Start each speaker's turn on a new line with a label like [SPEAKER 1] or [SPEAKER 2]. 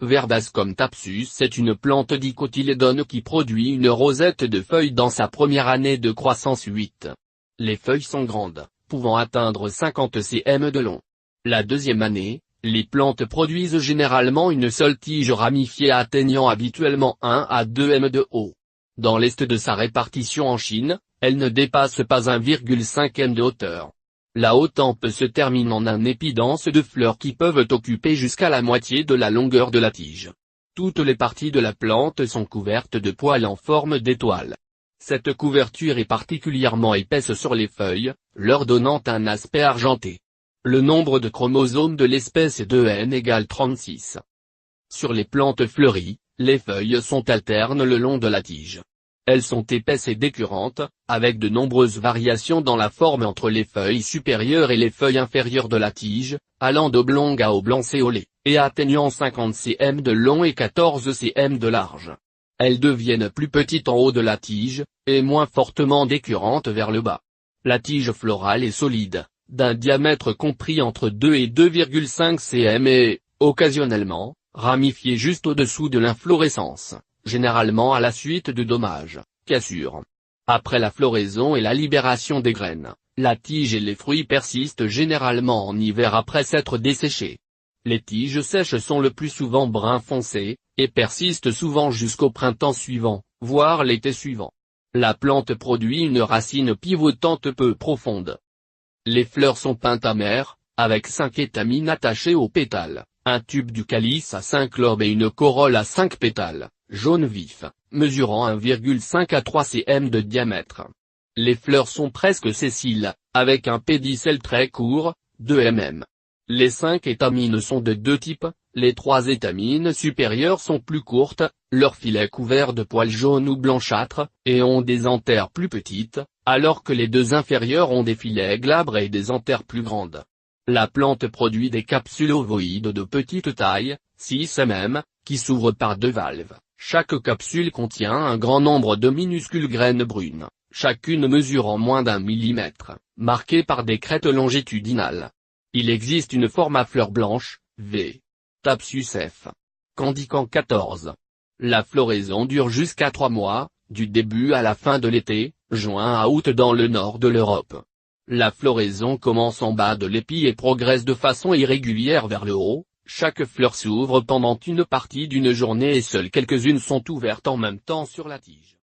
[SPEAKER 1] Verbascum thapsus est une plante dicotylédone qui produit une rosette de feuilles dans sa première année de croissance. Les feuilles sont grandes, pouvant atteindre 50 cm de long. La deuxième année, les plantes produisent généralement une seule tige ramifiée atteignant habituellement 1 à 2 m de haut. Dans l'est de sa répartition en Chine, elle ne dépasse pas 1,5 m de hauteur. La haute tempe se termine en un épi dense de fleurs qui peuvent occuper jusqu'à la moitié de la longueur de la tige. Toutes les parties de la plante sont couvertes de poils en forme d'étoile. Cette couverture est particulièrement épaisse sur les feuilles, leur donnant un aspect argenté. Le nombre de chromosomes de l'espèce est de n = 36. Sur les plantes fleuries, les feuilles sont alternes le long de la tige. Elles sont épaisses et décurrentes, avec de nombreuses variations dans la forme entre les feuilles supérieures et les feuilles inférieures de la tige, allant d'oblongue à oblong-céolée, et atteignant 50 cm de long et 14 cm de large. Elles deviennent plus petites en haut de la tige, et moins fortement décurrentes vers le bas. La tige florale est solide, d'un diamètre compris entre 2 et 2,5 cm et, occasionnellement, ramifiée juste au-dessous de l'inflorescence, généralement à la suite de dommages, cassures. Après la floraison et la libération des graines, la tige et les fruits persistent généralement en hiver après s'être desséchés. Les tiges sèches sont le plus souvent brun foncé, et persistent souvent jusqu'au printemps suivant, voire l'été suivant. La plante produit une racine pivotante peu profonde. Les fleurs sont pentamères, avec 5 étamines attachées aux pétales, un tube du calice à 5 lobes et une corolle à 5 pétales, jaune vif, mesurant 1,5 à 3 cm de diamètre. Les fleurs sont presque sessiles, avec un pédicelle très court, 2 mm. Les 5 étamines sont de deux types, les 3 étamines supérieures sont plus courtes, leur filet couvert de poils jaunes ou blanchâtres, et ont des anthères plus petites, alors que les 2 inférieures ont des filets glabres et des anthères plus grandes. La plante produit des capsules ovoïdes de petite taille, 6 mm, qui s'ouvrent par 2 valves. Chaque capsule contient un grand nombre de minuscules graines brunes, chacune mesurant moins d'1 mm, marquées par des crêtes longitudinales. Il existe une forme à fleurs blanches, V. Thapsus f. Candican 14. La floraison dure jusqu'à 3 mois, du début à la fin de l'été, juin à août dans le nord de l'Europe. La floraison commence en bas de l'épi et progresse de façon irrégulière vers le haut, chaque fleur s'ouvre pendant une partie d'une journée et seules quelques-unes sont ouvertes en même temps sur la tige.